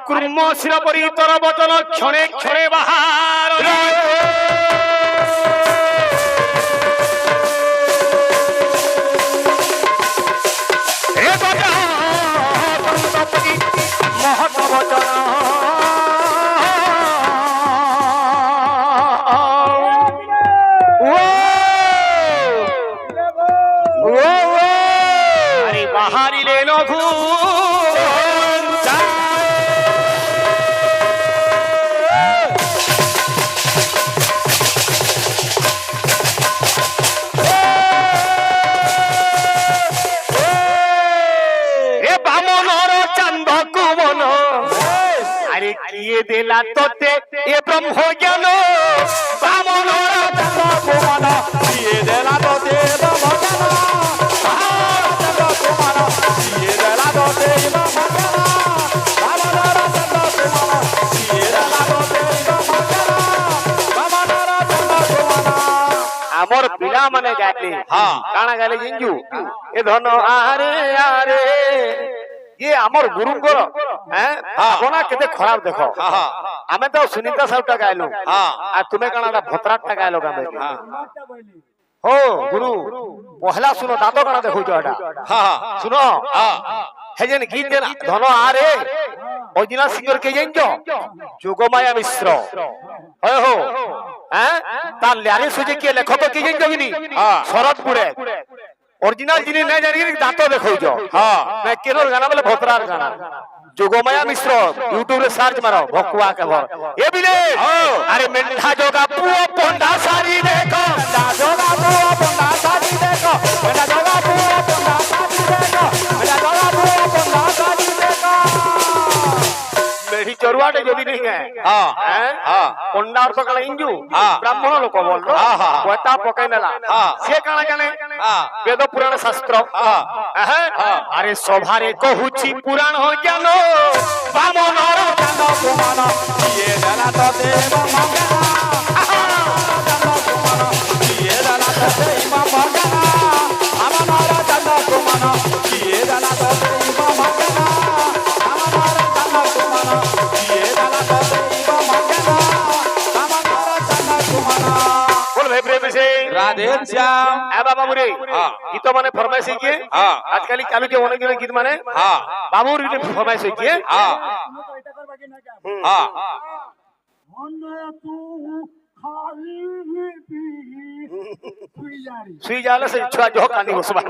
কুর্ম শিরপরি তর বচন ক্ষণে ক্ষণে বাহার মহৎ বচন বাহারিলে লঘু কিয়ে দেলা তোতে এ ব্রহ্ম জ্ঞান বামন কিয়ে দেলা তোতে ব্রহ্ম আমার পিলা মানে গাইলে কাଣା গাইলে জিঞ্জু এ ধন আরে আরে ये आमर गुरुंगर भावना केते खराब देखो आमे तो सुनीता साहबटा गायलो आ तुमे कानाडा भतराटटा गायलो गामे हो गुरु पहला सुनो दातो काना देखो जोटा सुनो हे जेन गीत देन धन आरे ओरिजिनल सिंगर के जेनजो जोगमाया मिश्र हो तार ल्यारे सुजे के लेखक के जेनजो किनी शरदपुरे ओरिजिनल जिनी नहीं जानी दातो देखो जो मैं केनोर गाना बोले भोतरार गाना जोगमाया मिश्र यूट्यूब रे सर्च मारो भकुआ के भर ये बिले अरे मेंढा जोगा पुओ पोंडा सारी देखो मेंढा जोगा पुओ पोंडा सारी देखो मेंढा जोगा पुओ पोंडा सारी देखो मेंढा जोगा पुओ पोंडा सारी देखो मेरी चरुआटे जदी नहीं है पोंडा अर्थ कला इंजू ब्राह्मण लोक बोललो कोता पकाइनला से काना जाने वेद पुराण शास्त्र अरे सभारे कहूची पुराण हो ज्ञान बामनर ज्ञान प्रमाण किए देला तो देव मंगला किए देला तो देव मंगला बामनर ज्ञान प्रमाण किए देला तो देव मंगला बामनर ज्ञान प्रमाण किए देला तो देव मंगला बामनर ज्ञान प्रमाण बोल भाई प्रेम से राधे श्याम ए बाबा मुरे गीत माने फरमाइश किए आजकल चालू के होने के गीत माने बाबू रे फरमाइश किए सुई जाला से छुआ जो कानी हो सुबह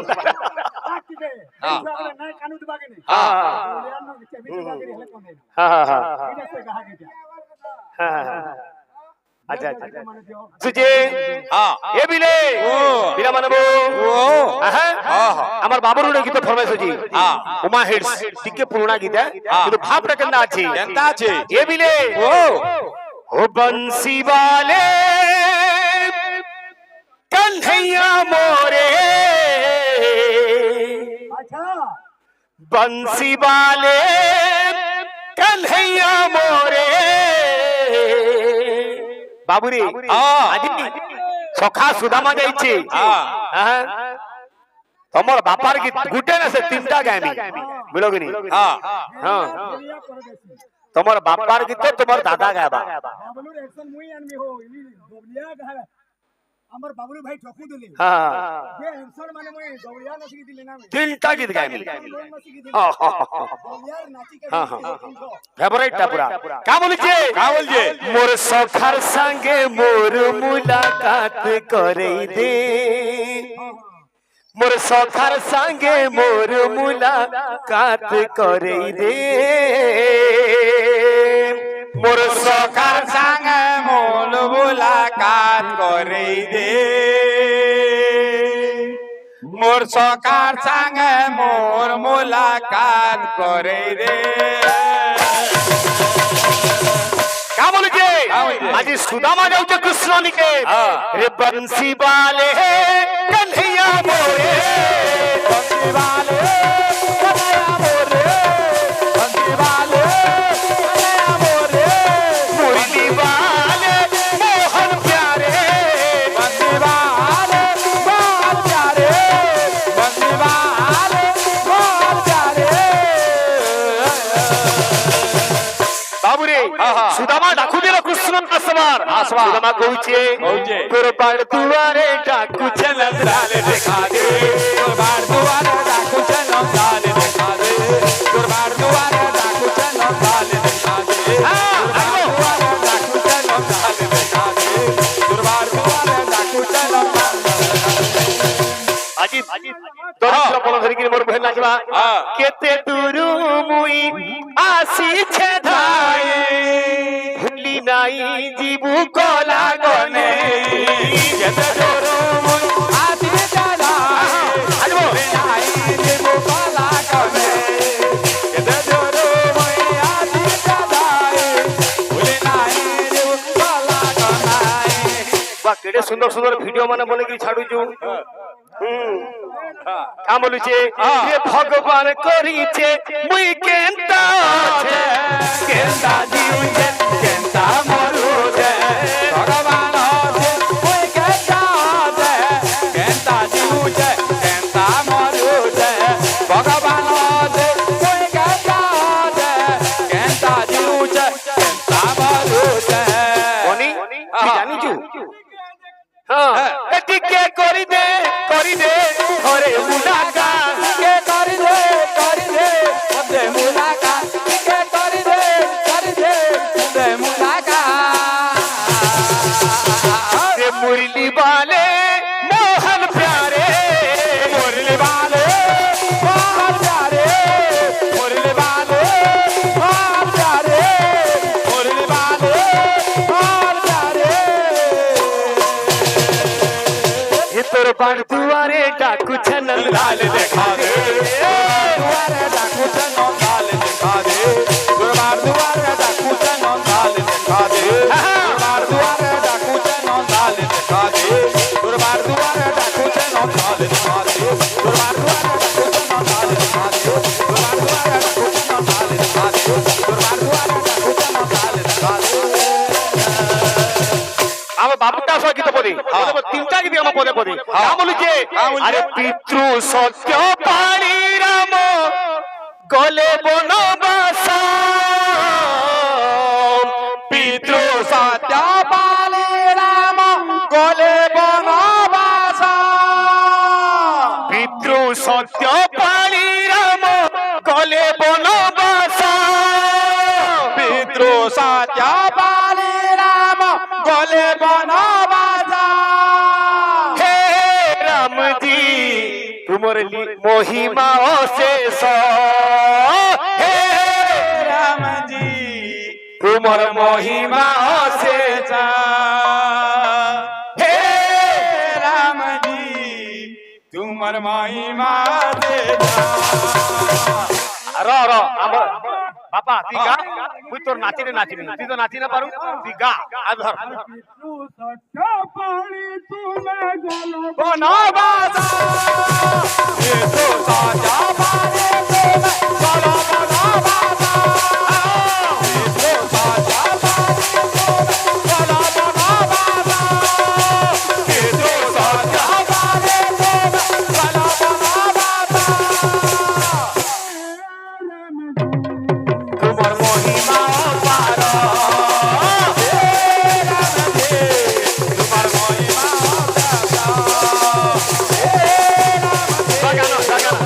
अच्छा अच्छा सुजे ये बिले बिना मानबो আমার বাবুর উড়ে গীত ফরমাইশ হজি উমা হিটস টিকে পুরোনা গীত কিন্তু ভাবটা কেননা আছে কেনতা আছে এ বিলে ও বংশী वाले कन्हैया मोरे अच्छा बंसी वाले कन्हैया मोरे बाबूरी আজি सखा सुदामा जाइछे तमर बापार की गुटे ना से तीनटा गायमी बिलोगनी हां तमर बापार की तो तमर दादा गायबा बाबलूर एक्शन मुई आनमी हो ई दोबलिया गाय हमर बाबलू भाई ठोकू दिले हां ये एक्शन माने मुई दोबलिया नसी दिले ना तीनटा गीत गायमी हां दोबलिया नाची के फेवरेट टा पूरा का बोलिछे मोर सखार संगे मोर मुलाकात करे दे मोर सखार संगे मोर मुलाकात करे दे मोर सखार संगे मोर मुलाकात करे दे मोर सखार संगे मोर मुलाकात करे दे का बोलिछे आज सुदामा जाउछे कृष्ण निके रे बंसी वाले कन्हैया मोरे बंसी वाले कन्हैया मोरे बंसी वाले कन्हैया मोरे मुरली वाले मोहन प्यारे बंसी वाले मोहन प्यारे बंसी वाले मोहन प्यारे শুনুন আসবার তোমা কইছে তোর বাড় দুয়ারে ডাকু চলন লাল দেখা দে তোর বাড় দুয়ারে ডাকু চলন লাল দেখা দে তোর বাড় দুয়ারে ডাকু চলন লাল দেখা দে তোর বাড় দুয়ারে ডাকু চলন লাল দেখা দে আজি তোর বল ধরি কি মোর বহেন নাচবা কেতে দুরু মুই আসিছে ধাই ভুলি নাই জীবু কলা গনে কেতে দুরু মুই আসিছে ধাই ভুলি নাই জীবু কলা গনে কেতে দুরু মুই আসিছে ধাই ভুলি নাই জীবু কলা গনে বা কেডে সুন্দর সুন্দর ভিডিও মানে বলে কি ছাড়ুছু কাম বলুছে হে ভগবান করিছে মুই কেনতা আছে কেনতা জিউছে কেনতা মরুছে ভগবান আছে মুই কেনতা আছে কেনতা জিউছে কেনতা মরুছে ভগবান আছে মুই কেনতা আছে কেনতা জিউছে কেনতা মরুছে বনি তুই জানিছু হ্যাঁ এটিকে করি দে ঘরে মুলাকা কে করি দে মধ্যে মুলাকা কে করি দে মধ্যে মুলাকা রে মুরলি वाले मोहन प्यारे मुरली वाले मोहन प्यारे मुरली वाले मोहन प्यारे मुरली वाले मोहन प्यारे ये तोर बाण दुआरे डाकू छनल लाल देखा दे दुआरे डाकू चनो लाल दिखा दे दुआर दुआरे डाकू चनो लाल दिखा दे दुआर दुआरे डाकू चनो लाल दिखा दे दुआर दुआरे डाकू चनो लाल दिखा दे दुआर दुआरे डाकू चनो लाल दिखा दे दुआर दुआरे डाकू चनो लाल दिखा दे दुआर दुआरे डाकू चनो लाल दिखा दे আমার বাবুটা সব গীত পদে তিনটা গীত আমার পদে পদে কাম বলুছে আরে পিতৃ সত্য পাড়ি রাম গলে বনবাস পিতৃ সত্য পালে রাম গলে বনবাস পিতৃ সত্য পাড়ি রাম গলে বনবাস পিতৃ সত্য পালে রাম গলে বনবাস হে রামজি তোমার মহিমা অশেষ হে রামজি তোমার মহিমা মহিমা অশেষ অশেষ হে রামজি তোমার মহিমা র আমার বাপা তুই গা তুই তোর নাচিনে নাচিনি তুই তো নাচি না পারু তুই গা আর ধর বনবাস পিতৃ সত্য পালে তুমি গলে বনবাস পিতৃ সত্য পালে তুমি গলে বনবাস পিতৃ সত্য পালে তুমি গলে বনবাস তোমার মহিমা পার তোমার মহিমা সাগানো সাগানো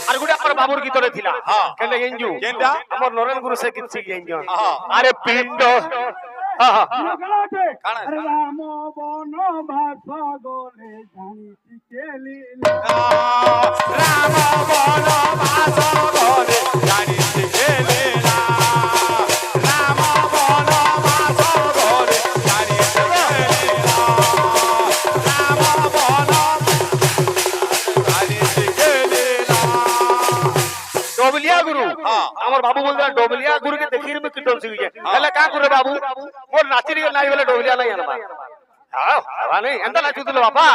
আর গুড়া আমার বাবুর গীতরে থিলা কেলে গেঞ্জু কেনটা? আমার নরেন গুরু সে গীত শিখ গেঞ্জু আরে পিণ্ড হ্যাঁ রাম বনবাস গলে জানিছি কেলি রাম বনবাস গলে জানিছি কেলিলা রাম বনবাস গলে জানিছি কেলিলা রাম বনবাস জানিছি কেলিলা ডবলিয়া গুরু আমার বাবু বলতে ডবলিয়া গুরু কে দেখি রে কীর্তন শিখে তাহলে কা করে বাবু মোর নাচিরি নাই বলে ডবলিয়া নাই আনবা হ্যাঁ বাবা নেই এন্তা নাচু দিল বাবা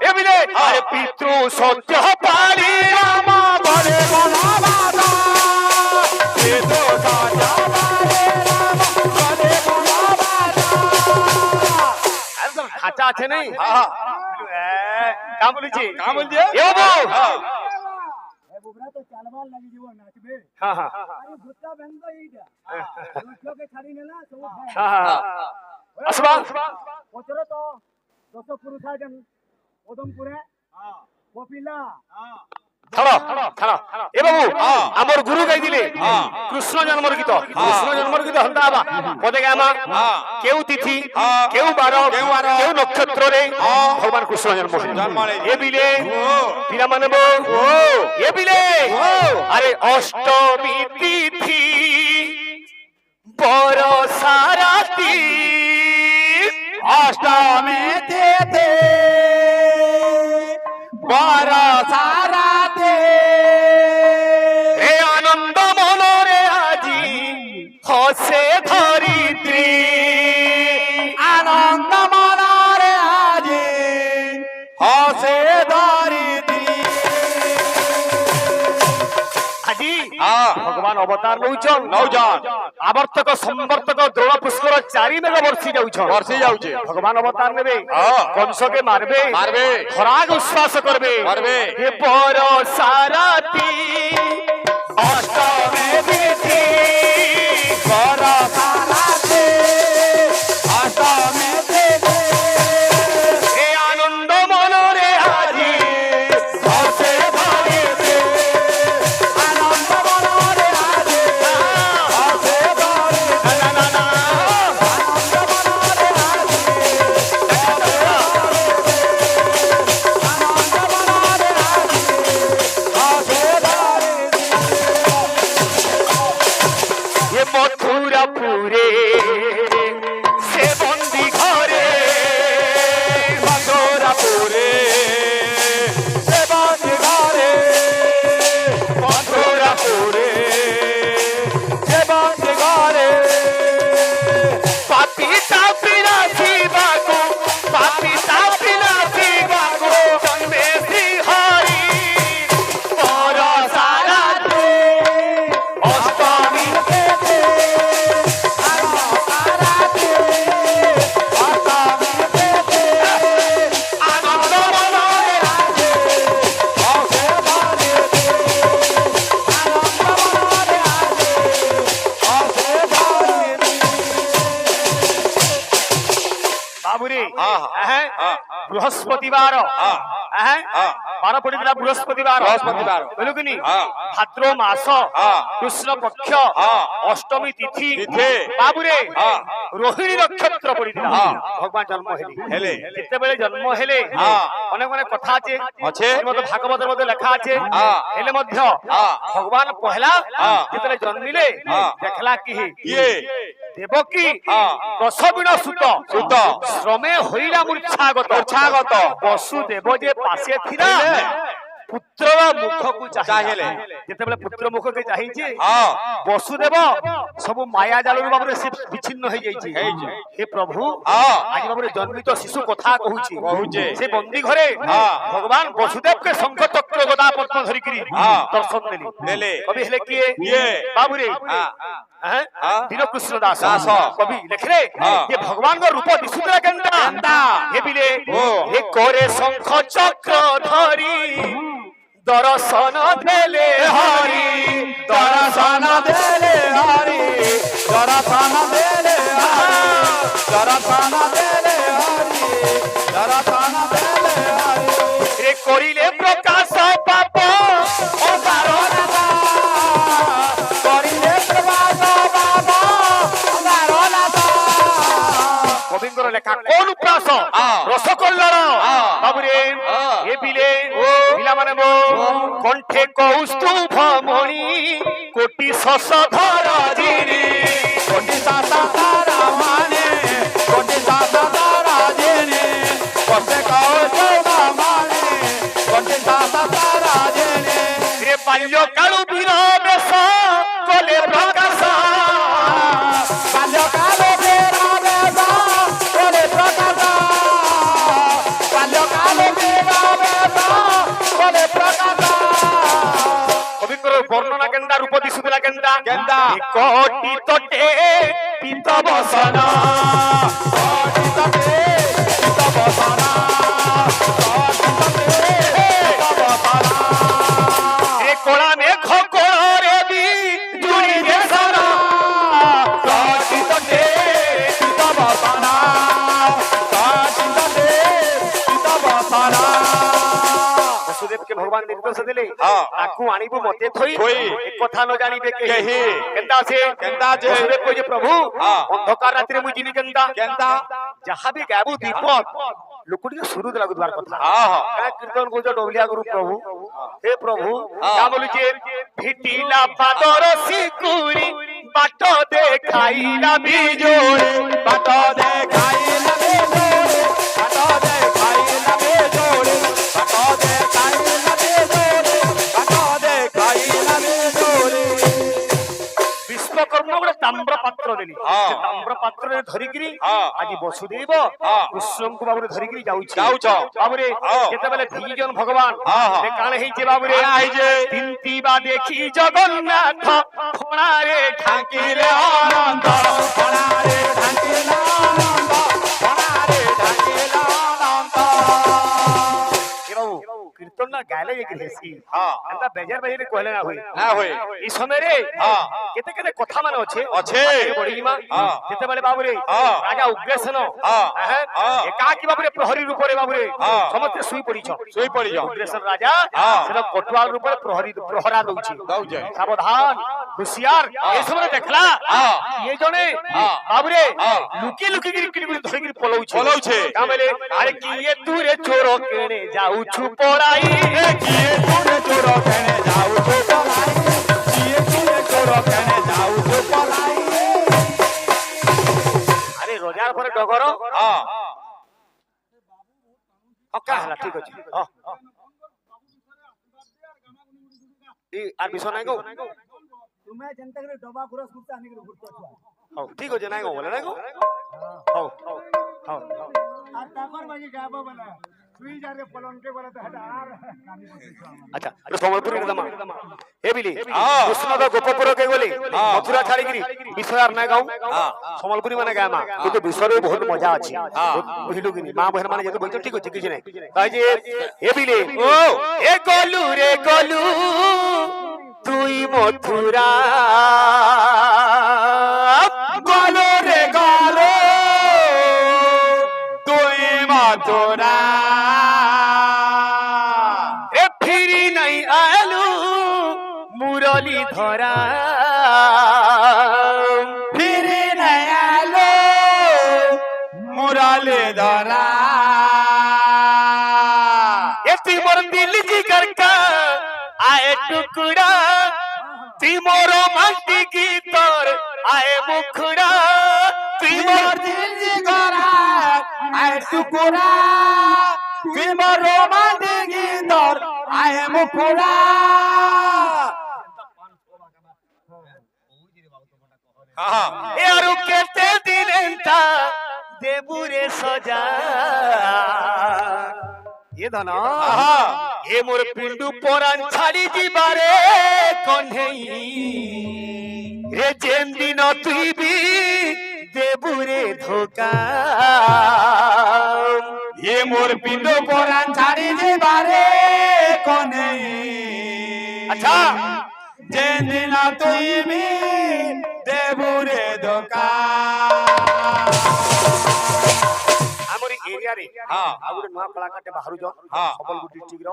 এ বিলে আরে পিতৃ সত্য পারি রাম বলে বনবাস পিতৃ সত্য পালে রাম গলে বনবাস আছে নেই হ্যাঁ কাম বলছি কাম বলছে এ বাবু হ্যাঁ এ বুবরা তো চালবার লাগি জীব নাচবে হ্যাঁ হ্যাঁ আরে ভুট্টা বেন্দ এইটা লোককে ছাড়ি নেলা সব হ্যাঁ আসবা পচরে তো দশ পুরুষ আছেন ওদমপুরে কপিলা ছাড়ো ছাড়ো এ বাবু আমার গুরু গাই দিলে কৃষ্ণ জন্মর গীত কৃষ্ণ জন্মর গীত হন্তা হবা পদে গামা কেউ তিথি কেউ বার কেউ নক্ষত্রে ভগবান কৃষ্ণ জন্ম এ বিলে পিরা মানব এ বিলে আরে অষ্টমী তিথি বড় সারাতি অষ্টমী তিথি বড় সারাতে হে আনন্দ মনরে আজি হসে ধরিত্রী আনন্দ মনারে আজি হসে ধরিত্রী আজি ভগবান অবতার নৌচন আবর্তক সম্বর্তক দ্রোণ পুষ্কর চারি মেঘ বর্ষি যাউছন বর্ষি যাউছে ভগবান অবতার নেবে কংসকে মারবে মারবে। খরাগ উচ্ছ্বাস করবে করবে। হে বড় সারাতি অষ্টমী তিথি বড় সারাতে অষ্টমী তিথি হে আনন্দ মনরে আজি হসে ধরিত্রী আনন্দ মনারে আজি হসে ধরিত্রী না না না ये मथुरापुरे से बंदी घरे মথুরাপুরে দেবানি ঘরে মথুরাপুরে দেবানি ঘরে पापी तापिना शिवाको पापी तापिना शिवाको जन्मे श्री हरि पर साराते अष्टमी आनंद मनरे बाबुरे बृहस्पतिवार ବାର ପଡିଥିଲା ବୃହସ୍ପତିବାର ବୃହସ୍ପତିବାର। ବୁଝିଲୁ କି ନି? ହଁ। ଭାଦ୍ର ମାସ ହଁ। କୃଷ୍ଣ ପକ୍ଷ ହଁ। ଅଷ୍ଟମୀ ତିଥି ତିଥି। ବାବୁରେ ହଁ। ରୋହିଣୀ ନକ୍ଷତ୍ର ପଡିଥିଲା ହଁ। ଭଗବାନ ଜନ୍ମ ହେଲେ। ଯେତେବେଳେ ଜନ୍ମ ହେଲେ ହଁ। ଅନେକ ଅନେକ କଥା ଅଛି ଅଛି। ଶ୍ରୀମଦ ଭାଗବତରେ ମଧ୍ୟ ଲେଖା ଅଛି ହଁ। ହେଲେ ମଧ୍ୟ ହଁ। ଭଗବାନ ପହଲା ହଁ। ଯେତେବେଳେ ଜନ୍ମିଲେ ହଁ। ଦେଖିଲା କି କିଏ ଦେବକୀ ହଁ। ପ୍ରସବିଣ ସୁତ ସୁତ। ଶ୍ରମେ ହୋଇଲା ମୂର୍ଚ୍ଛାଗତ ମୂର୍ଚ୍ଛାଗତ। ବସୁଦେବ ଯେ ପାଶେ ଥିଲା ଥିଲେ। ପୁତ୍ରର ମୁଖକୁ ଚାହିଁଲେ। ଯେତେବେଳେ ପୁତ୍ର ମୁଖକୁ ଚାହିଁଛି ହଁ। ବସୁଦେବ ସବୁ ମାୟା ଜାଲରୁ ବାବୁରେ ସେ ବିଚ୍ଛିନ୍ନ ହେଇଯାଇଛି ହେଇଛି। ହେ ପ୍ରଭୁ ହଁ। ଆଜି ବାବୁରେ ଜନ୍ମିତ ଶିଶୁ କଥା କହୁଛି କହୁଛି। ସେ ବନ୍ଦୀ ଘରେ ହଁ। ଭଗବାନ ବସୁଦେବকে ଶଙ୍ଖ ଚକ୍ର ଗଦା ପଦ୍ମ ଧରିକିରି ହଁ। ଦର୍ଶନ ଦେଲେ ଦେଲେ। କବି ହେଲେ କିଏ କିଏ? ବାବୁରେ ହଁ। দীনকৃষ্ণ দাস দাস। কবি লেখলে হ্যাঁ। যে ভগবান রূপ দিশুতরা কেনতা কেনতা? হেবিলে ও। হে করে শঙ্খ চক্র ধরি দর্শন দেলে হরি দর্শন দেলে হরি দর্শন দেলে হরি দর্শন দেলে হরি দর্শন দেলে হরি রে করিলে প্রকাশ পাপ ও দারোনাথা করিলে প্রভাস বাবা ও দারোনাথা কবিঙ্কর লেখা কোন প্রাস হ্যাঁ। রসকল্লর হ্যাঁ। বাবুরে হ্যাঁ। এ বিলে পিলা মানে কণ্ঠে কৌস্তুভ মণি কোটি শশ ধর জিরি কোটি সাতা তারা মানে কোটি সাতা তারা জেনে কষ্টে কৌশে মানে কোটি সাতা তারা জেনে রে বাল্য কালু বীর বেশ কলে প্রকাশ বাল্যকালে বেরা বেদা করে প্রকাশ বাল্যকালে বেরা বেদা করে প্রকাশ কবিঙ্কর বর্ণনা কেন্দা রূপ দিশুলা কেন্দা কেন্দা? কোটি তটে পিত বসন কোটি তটে চিত বসা ভগবান নির্দেশ দিলে হ্যাঁ। তাকু আনিবু মতে থই থই। এ কথা ন জানিবে কেহি। কেহি কেনতা আছে কেনতা আছে? বসুদেব কইছে প্রভু হ্যাঁ। অন্ধকার রাত্রে মুই জিনি কেনতা কেনতা? যাহা বি গাবু দীপক লোকটিকে শুরু লাগু দবার কথা হ্যাঁ, হ্যাঁ। কা কীর্তন কইছ ডবলিয়া গুরু প্রভু হে প্রভু হ্যাঁ। কা বলিছে ভিটিলা পাদর সিকুরি বাট দেখাইলা বিজোড় বাট দেখাইলা বিজোড় বাট দেখাইলা বিজোড় বাট দেখাইলা বিজোড় বাট দেখাইলা বিজোড় বিশ্বকর্মা গোটে তাম্র পাত্র দেলি হ্যাঁ। সে তাম্র পাত্রে ধরিকিরি হ্যাঁ। আଜି বসুদেব হ্যাঁ। কৃষ্ণଙ୍କୁ বাবুরে ধরিকিরি যাଉଛି যাଉଛ। বাবুরে হ্যাঁ। যেତେବେଳେ ଦି ଜଣ ଭଗବାନ হ্যাঁ, হ্যাঁ। ସେ କାଣ ହେଇଛି ବାବୁରେ କାଣ ହେଇଛି? ତିନ୍ତିବା ଦେଖି ଜଗନ୍ନାଥ ଫଣାରେ ଢାଙ୍କିଲେ ଅନନ୍ତ ଫଣାରେ ଢାଙ୍କିଲା ଅନନ୍ତ ଫଣାରେ ଢାଙ୍କିଲା ଅନନ୍ତ ଏ ବାବୁ କୀର୍ତ୍ତନ ନା ଗାଇଲେ ଯାଇକି ହେସି ହଁ। ଏନ୍ତା ବେଜାର ବେଜାରେ କହିଲେ ନା ହୁଏ ନା ହୁଏ। এই সমୟରେ হ্যাঁ। কেতে কেতে কথা মানে আছে আছে। বড়িমা হ্যাঁ। যেতেবেলে বাবুরে হ্যাঁ। রাজা উগ্রসেন হ্যাঁ। হ্যাঁ। একাকি বাবুরে প্রহরী রূপরে বাবুরে হ্যাঁ। সমস্তে শুই পড়িছ শুই পড়িছ। উগ্রসেন রাজা হ্যাঁ। সেটা কটুয়াল রূপরে প্রহরা দউছে দউছে। সাবধান হুঁশিয়ার এই সময় দেখলা হ্যাঁ। এই জনে হ্যাঁ। বাবুরে হ্हाँ। লুকি লুকি গিরি ধরিকি পলাউছে পলাউছে। কামেলে আরে কি এ তুরে চোর কেনে যাউছু পড়াই କିଏ ତୁରେ ଚୋର କେଣେ ଯାଉଛୁ ପলাই କିଏ ତୁରେ ଚୋର କେଣେ ଯାଉଛୁ ପলাই আরে রোজার পরে ডগর ହଁ হকা হলা ঠিক আছে আর বিষয় নাই গো तुम्हें जनता के डबा खुरा सुनता आने के घुरतो छुआ হও ঠিক আছে নাই গো বলে নাই গো হও হও আর তাকর বাজি গাবো বলে তুই যারে পলন के बोले तो हटार আচ্ছা সম্বলপুরি দামা হেবিলি হ্যাঁ। কৃষ্ণদ গোপপুর কে গলি হ্যাঁ। মথুরা ছাড়ি গিরি বিষয় আর না গাও হ্যাঁ। সম্বলপুরি মানে গায় মা কিন্তু বিষয়ে বহুত মজা আছে হ্যাঁ। বুঝিলু কি মা বহেন মানে যেতে বইতো ঠিক আছে কিছু নাই তাই যে হেবিলি ও এ গলু রে গলু তুই মথুরা গলো রে গলো তুই মথুরা এ ফিরি নাই আলু মুরলি ধরা ফিরে নয়ালো মুরালে ধরা এ তুই মোর দিল জিগর কা আয়ে টুকরা তুই মোর মাটি কি তোর আয়ে মুখড়া তুই মোর মোর দিল জিগরা আয় টুকুরা তুই মোর রোমান্টিক গীতর আয় মুকুরা এ আরো কেতে দিন এন্তা দেবুরে সজা এ ধন এ মোর পিন্ডু পরাণ ছাড়ি যিবারে কন্হেই রে যেন দিন তুই বি দেবুরে ধোকা এ মোর পিণ্ড পরাণ ছাড়ি দিবারে কনে আচ্ছা যেদিন তুই বি দেবুরে ধোকা আমার এরিয়া রে হ্যাঁ। ଆଉ ଗୋଟେ ନୂଆ କଳାକାରଟେ ବାହାରୁଛ ହଁ। ସମ୍ବଲପୁର ଡିଷ୍ଟ୍ରିକ୍ଟ ର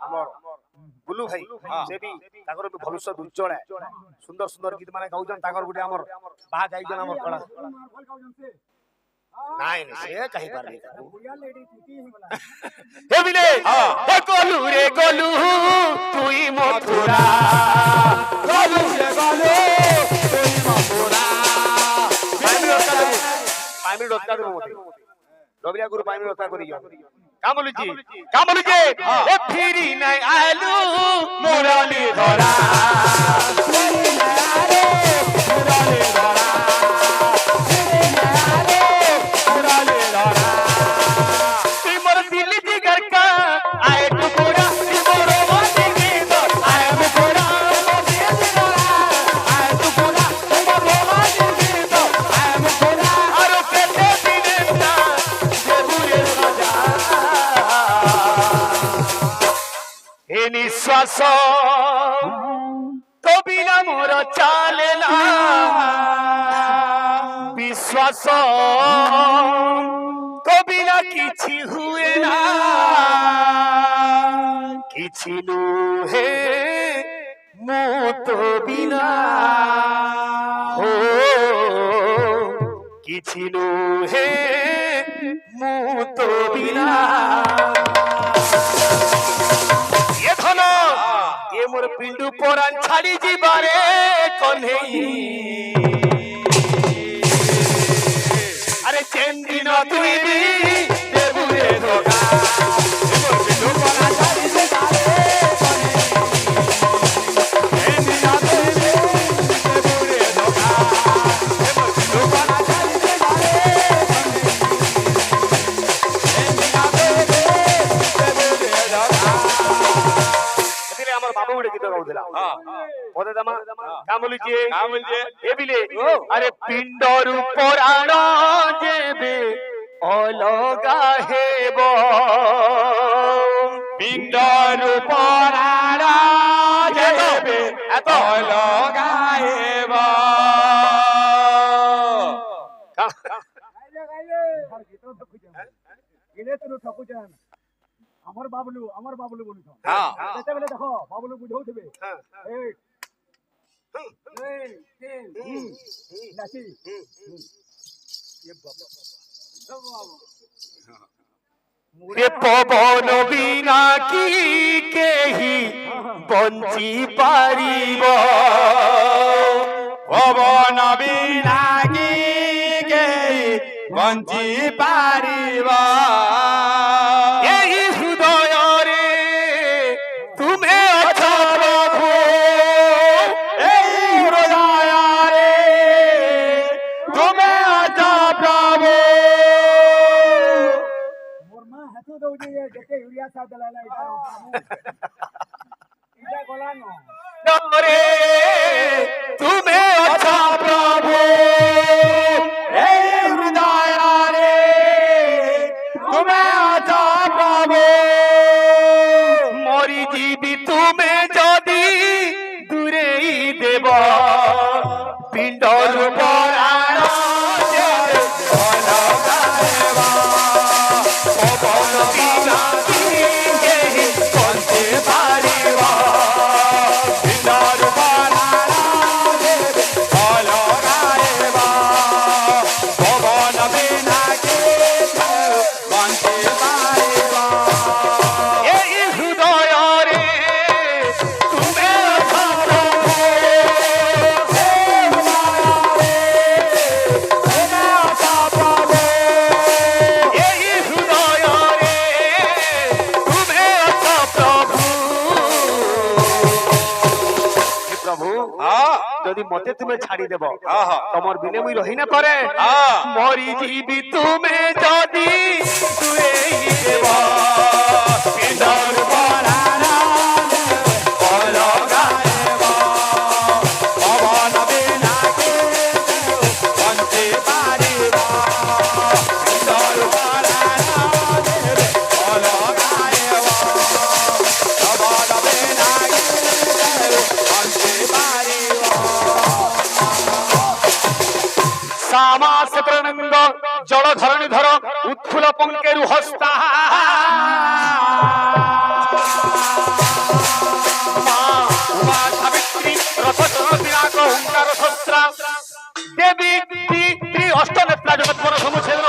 ଆମର ବୁଲୁ ଭାଇ ସେ ବି ତାଙ୍କର ବି ଭବିଷ୍ୟତ ଉଜ୍ଜଳ ସୁନ୍ଦର ସୁନ୍ଦର ଗୀତ ମାନେ ଗାଉଛନ୍ ତାଙ୍କର ଗୋଟେ ଆମର ବାହା ଗାଇଛନ୍ ଆମର କଳା मार्फल का जनसे ନାଇଁ ନାଇଁ ସେ କାହିଁ ପାରନି बुढ़िया लेडी टूटी ही बोला হে বিলে হে গলু রে গলু তুই মথুরা গলু রে গলু তুই মথুরা পাইমি রত্তা দেব মতে রবিয়া গুরু পাইমি রত্তা করি যাও কাম বলুছি এ ফিরি নাই আলু মুরালি ধরা মুরালি ধরা মুরালি ধরা তুই মোর দিল জিগর কা আয়ে টুকরা তুই মোর মাটি কি তোর আয়ে মুখরা আরো কেতে দিন না দেবুরে সজা এ নিঃশ্বাস তো বিনা মোর চালে না বিশ্বাস তো বিনা কিছু হুয়ে না কি ছিল হে মুত বিনা ও কি ছিল হে মুত বিনা এ ধন এ মোর পিণ্ডু পরাণ ছাড়ি ଯିବାରେ কন্হেই আরে চেন্দিন তুই বি দেবুরে ধোকা এ মোর পিণ্ডু পরাণ ছাড়ি ଯିବାରେ আরে পিণ্ডর পরাণ যেবে অলগা হেব পিণ্ডর পরাণ যেবে অলগা হেব আমার বাবলু বলুছ হ্যাঁ সেତେବେଳେ ଦେଖ ବାବୁଲୁ ବୁଝଉଥିବେ ନାଚି এ পবন বিনা কি কেহি বঞ্চি পারিব পবন বিনা কি কেহি বঞ্চি পারিব এই হৃদয়রে তুমি অছ প্রভু এই হৃদয়রে তুমি অছ প্রভু মোর মা হাতু দউজি যেতে ইউরিয়া সার দেলালা এটা গলা ন রে তুমি অছ প্রভু এই হৃদয়রে তুমি অছ প্রভু মরি জীবি তুমি যদি দূরেই দেব পিণ্ডর পরাণ পবন বিনা কেহি বঞ্চি পারিব পিণ্ডর পরাণ অলগা হেব পবন বিনা বঞ্চি পারিব এই হৃদয়রে তুমি অছ প্রভু এই হৃদয়রে তুমি অছ প্রভু এই হৃদয়রে তুমি অছ প্রভু প্রভু যদি মতে তুমি ছাড়ি দেব তোমার বিনে মুই রহি না পারে মরি জীবি তুমি যদি দূরেই দেব পিণ্ডর পরাণ অলগা হেব পবন বিনা বঞ্চি পারিব পিণ্ডর পরাণ অলগা হেব পবন বিনা বঞ্চি পারিব সামাস প্রণঙ্গ জল ধরণী ধর উৎফুল পঙ্কেরু হস্তা মা উমা সাবিত্রী রথ বিরাট হুঙ্কার শস্ত্রা দেবী অষ্টনেত্রা জগৎ পর সমুছেদ